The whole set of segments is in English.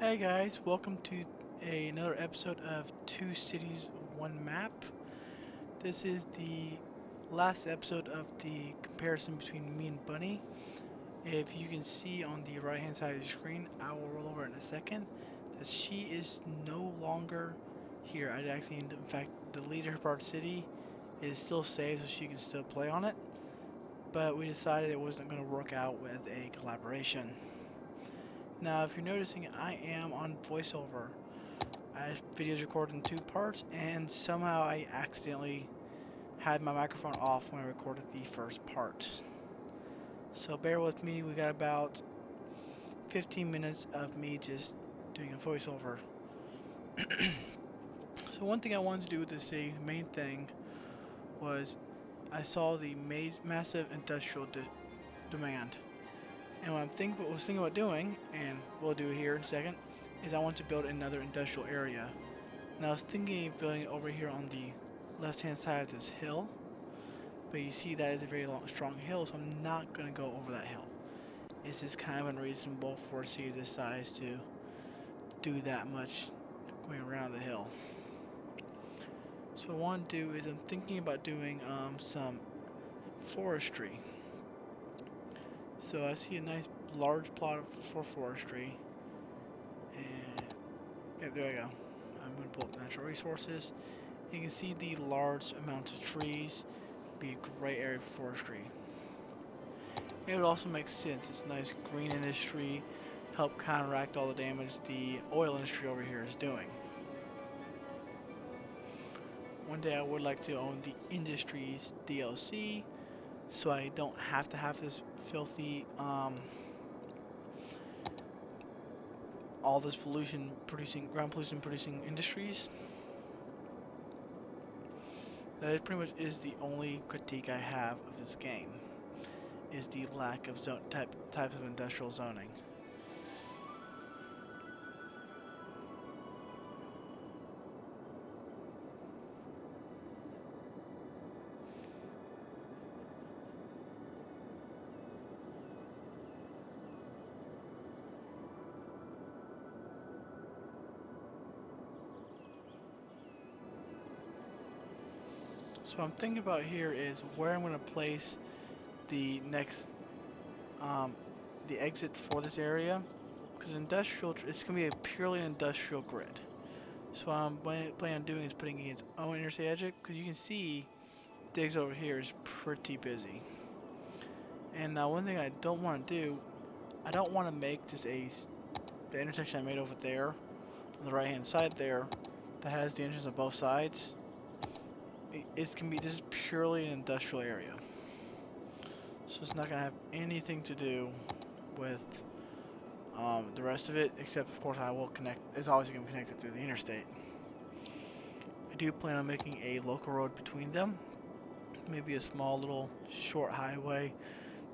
Hey guys, welcome to another episode of Two Cities, One Map. This is the last episode of the comparison between me and Bunny. If you can see on the right hand side of the screen, I will roll over in a second, that she is no longer here. I actually, in fact, deleted her part of the city. It is still saved so she can still play on it, but we decided it wasn't going to work out with a collaboration. Now, if you're noticing, I am on voiceover. I videos recorded in two parts, and somehow I accidentally had my microphone off when I recorded the first part. So bear with me, we got about 15 minutes of me just doing a voiceover. So one thing I wanted to do with this main thing was I saw the massive industrial demand. And what was thinking about doing, and we'll do it here in a second, is I want to build another industrial area. Now I was thinking of building it over here on the left hand side of this hill, but you see that is a very strong hill, so I'm not going to go over that hill. It's just kind of unreasonable for a city this size to do that much going around the hill. So what I want to do is I'm thinking about doing some forestry. So I see a nice large plot for forestry, and yep, there we go. I'm going to pull up natural resources. You can see the large amounts of trees. Be a great area for forestry. It would also make sense. It's nice green industry, help counteract all the damage the oil industry over here is doing. One day I would like to own the industries DLC, so I don't have to have this filthy, all this ground pollution producing industries. That pretty much is the only critique I have of this game, is the lack of type of industrial zoning. So what I'm thinking about here is where I'm going to place the next, the exit for this area, because it's going to be a purely industrial grid. So what I'm planning on doing is putting its own interstate exit, because you can see the exit over here is pretty busy. And now one thing I don't want to do, I don't want to make just the intersection I made over there, on the right hand side there, that has the entrance on both sides. It's going to be just purely an industrial area. So it's not going to have anything to do with the rest of it, except of course I will connect. It's always going to be connected through the interstate. I do plan on making a local road between them, maybe a small little short highway,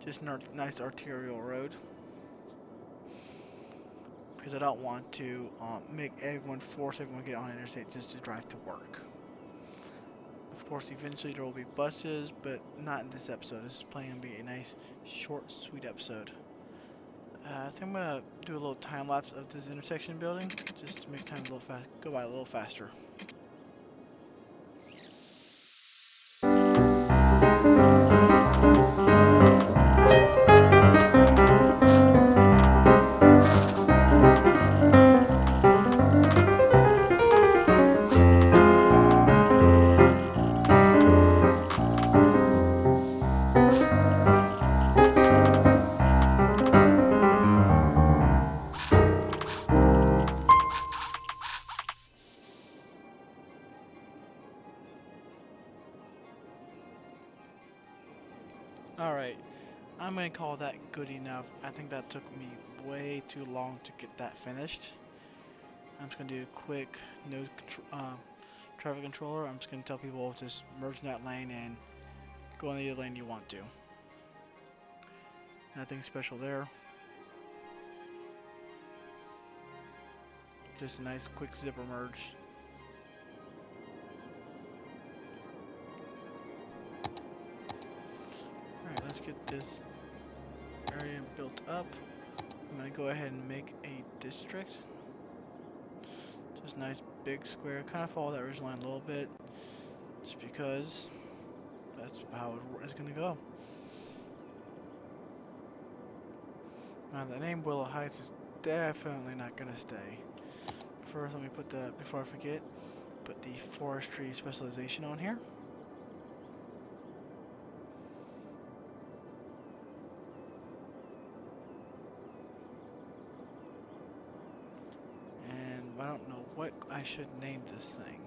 just a nice arterial road, because I don't want to force everyone to get on the interstate just to drive to work. Of course, eventually there will be buses, but not in this episode. This is planning to be a nice, short, sweet episode. I think I'm gonna do a little time lapse of this intersection building, just to make time go by a little faster. Alright, I'm gonna call that good enough. I think that took me way too long to get that finished. I'm just gonna do a quick traffic controller. I'm just gonna tell people just merge in that lane and go in the other lane you want to. Nothing special there. Just a nice quick zipper merge. Alright, let's get this area built up. I'm gonna go ahead and make a district. This nice big square. Kind of follow that ridge line a little bit, just because that's how it's gonna go. Now the name Willow Heights is definitely not gonna stay. First, let me put the, before I forget, put the forestry specialization on here. And I don't know what I should name this thing.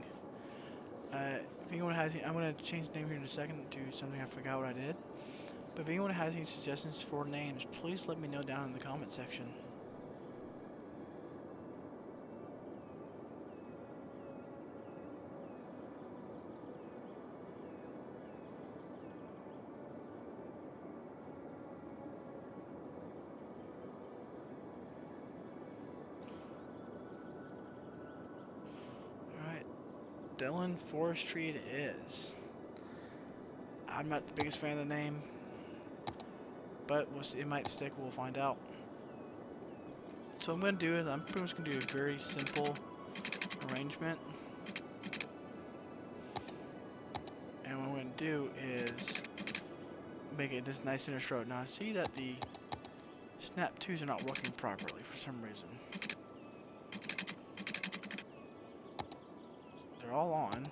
If anyone has any, I'm going to change the name here in a second to something I forgot what I did. But if anyone has any suggestions for names, please let me know down in the comment section. Alright, Dillon Forestry it is. I'm not the biggest fan of the name, but it might stick, we'll find out. So what I'm going to do is I'm pretty much going to do a very simple arrangement. And what I'm going to do is make it this nice inner stroke. Now I see that the snap 2s are not working properly for some reason. They're all on.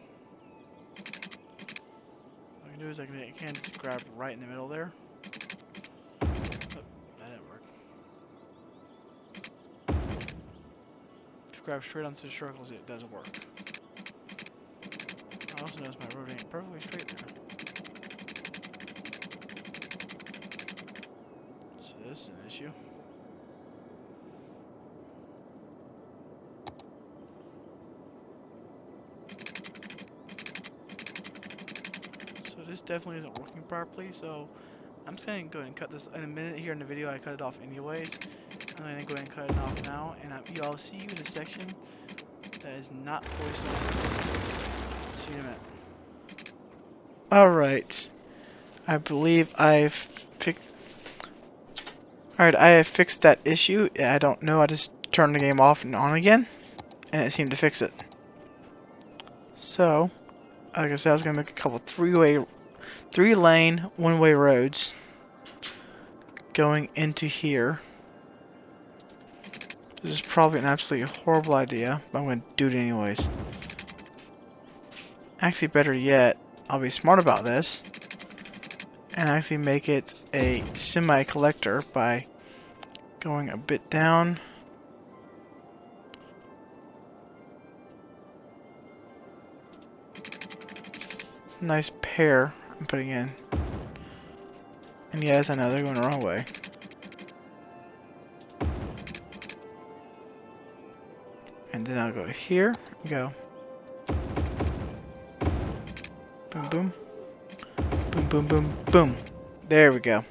What I can do is I can just grab right in the middle there. Oh, that didn't work. If you grab straight onto the circles, it does work. I also notice my road ain't perfectly straight there. So this is an issue. So this definitely isn't working properly, so I'm just going to go ahead and cut this in a minute here in the video. I cut it off anyways. I'm going to go ahead and cut it off now, and I'll see you in a section that is not voiced over. See you in a minute. Alright. I believe I've fixed... Alright, I have fixed that issue. I don't know, I just turned the game off and on again, and it seemed to fix it. So, like I said, I was going to make a couple three-lane, one-way roads going into here. This is probably an absolutely horrible idea, but I'm going to do it anyways. Actually, better yet, I'll be smart about this and actually make it a semi-collector by going a bit down. Nice pair I'm putting in. And yes, I know they're going the wrong way. And then I'll go here, go. Boom, boom. Boom, boom, boom, boom. There we go.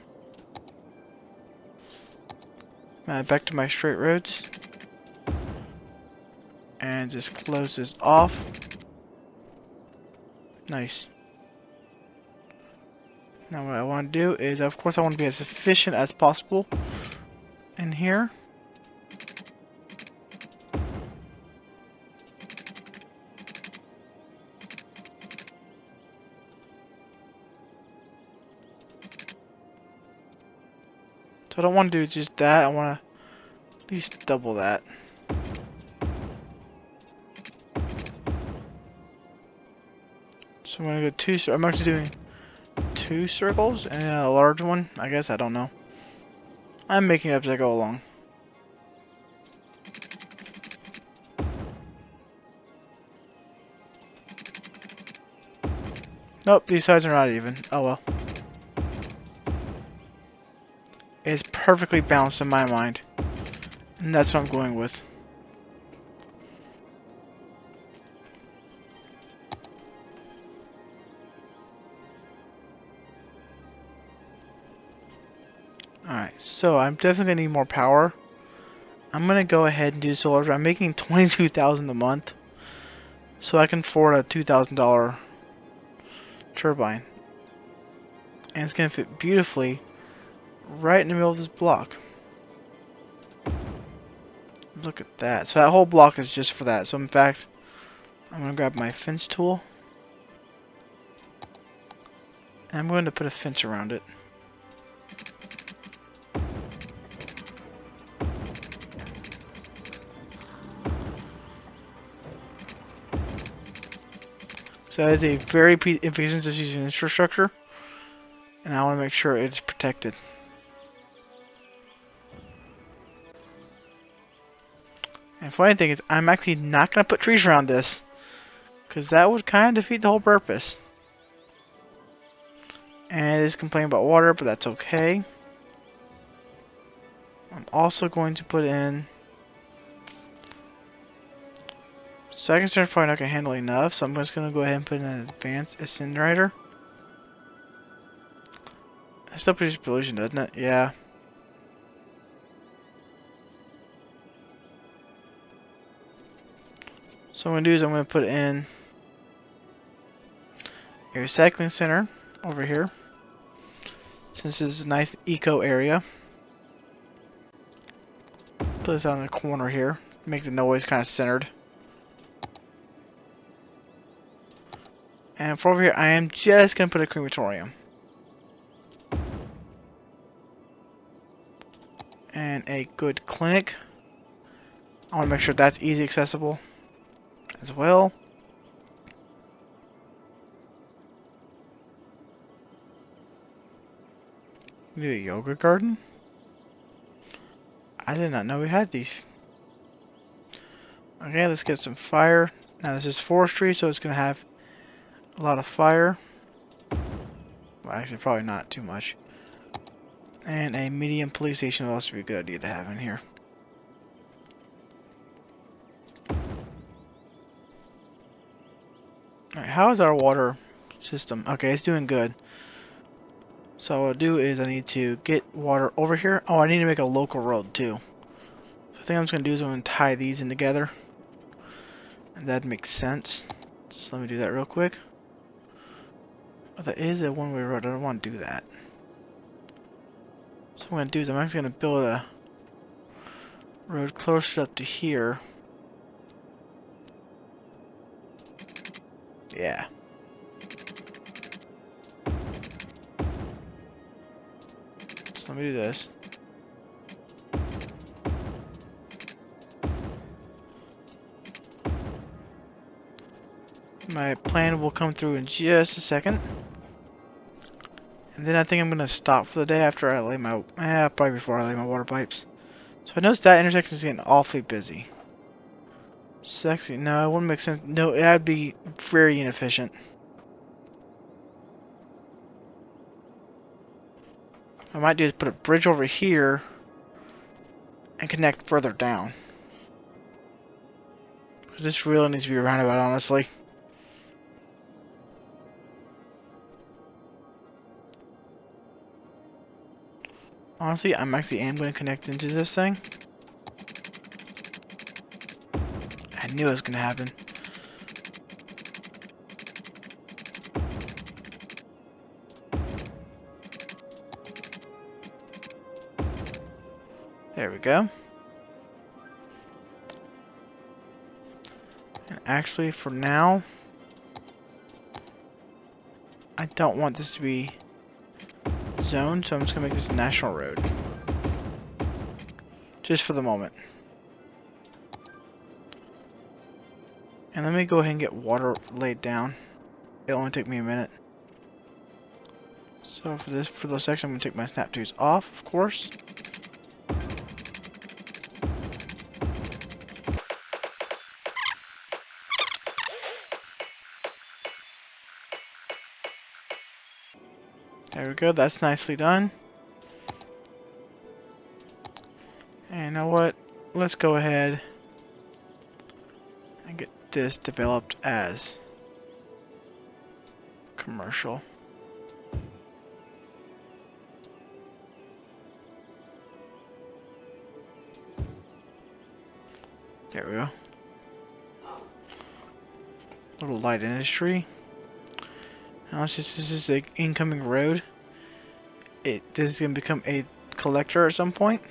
Back to my straight roads. And just close this off. Nice. Now what I want to do is, of course, I want to be as efficient as possible in here. So I don't want to do just that, I want to at least double that. So I'm going to go two, I'm actually doing 2 circles and a large one, I guess, I don't know. I'm making it up as I go along. Nope, these sides are not even. Oh well. It's perfectly balanced in my mind. And that's what I'm going with. Alright, so I'm definitely going to need more power. I'm going to go ahead and do solar. I'm making $22,000 a month. So I can afford a $2,000 turbine. And it's going to fit beautifully right in the middle of this block. Look at that. So that whole block is just for that. So in fact, I'm going to grab my fence tool. And I'm going to put a fence around it. So that is a very efficient infrastructure. And I want to make sure it's protected. And funny thing is, I'm actually not going to put trees around this. Because that would kind of defeat the whole purpose. And it is complaining about water, but that's okay. I'm also going to put in... Second stage probably not going to handle enough, so I'm just going to go ahead and put in an advanced incinerator. It still produces pollution, doesn't it? Yeah. So what I'm going to do is I'm going to put in a recycling center over here. Since this is a nice eco area. Put this out in the corner here. Make the noise kind of centered. And for over here, I am just going to put a crematorium. And a good clinic. I want to make sure that's easy accessible as well. Do a yoga garden? I did not know we had these. Okay, let's get some fire. Now this is forestry, so it's going to have a lot of fire. Well, actually, probably not too much. And a medium police station would also be a good idea to have in here. Alright, how is our water system? Okay, it's doing good. So what I'll do is I need to get water over here. Oh, I need to make a local road too. So the thing I'm just going to do is I'm going to tie these in together. And that makes sense. Just let me do that real quick. Oh, that is a one-way road. I don't want to do that. So what I'm going to do is I'm actually going to build a road closer up to here. Yeah. So let me do this. My plan will come through in just a second. And then I think I'm going to stop for the day after I lay my... probably before I lay my water pipes. So I noticed that intersection is getting awfully busy. Sexy. No, it wouldn't make sense. No, that'd be very inefficient. What I might do is put a bridge over here and connect further down. Because this really needs to be a roundabout, honestly. Honestly, I'm actually going to connect into this thing. I knew it was going to happen. There we go. And actually, for now, I don't want this to be zoned, so I'm just going to make this a national road. Just for the moment. And let me go ahead and get water laid down. It'll only take me a minute. So for this section, I'm going to take my snap tubes off, of course. There we go, that's nicely done. And you know what? Let's go ahead and get this developed as commercial. There we go. Little light industry. Now since this is an incoming road, this is going to become a collector at some point.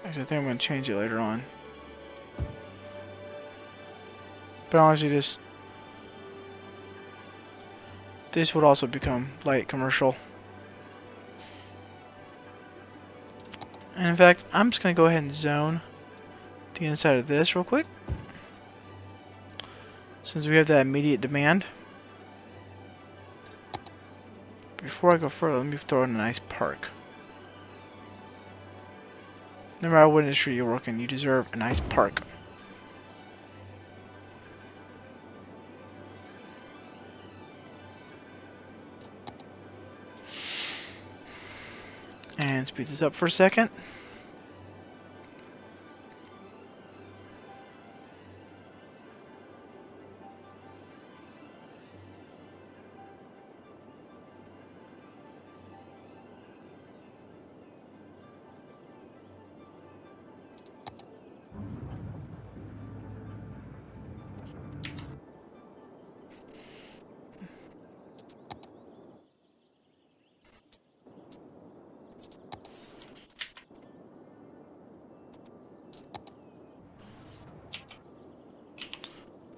Actually, I think I'm going to change it later on. But honestly, this would also become light commercial. And in fact, I'm just going to go ahead and zone the inside of this real quick, since we have that immediate demand. Before I go further, let me throw in a nice park. No matter what industry you work in, you deserve a nice park. And speed this up for a second.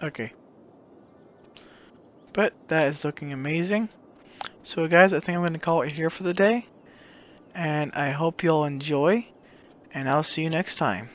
Okay. But that is looking amazing. So guys, I think I'm going to call it here for the day. And I hope you all enjoy. And I'll see you next time.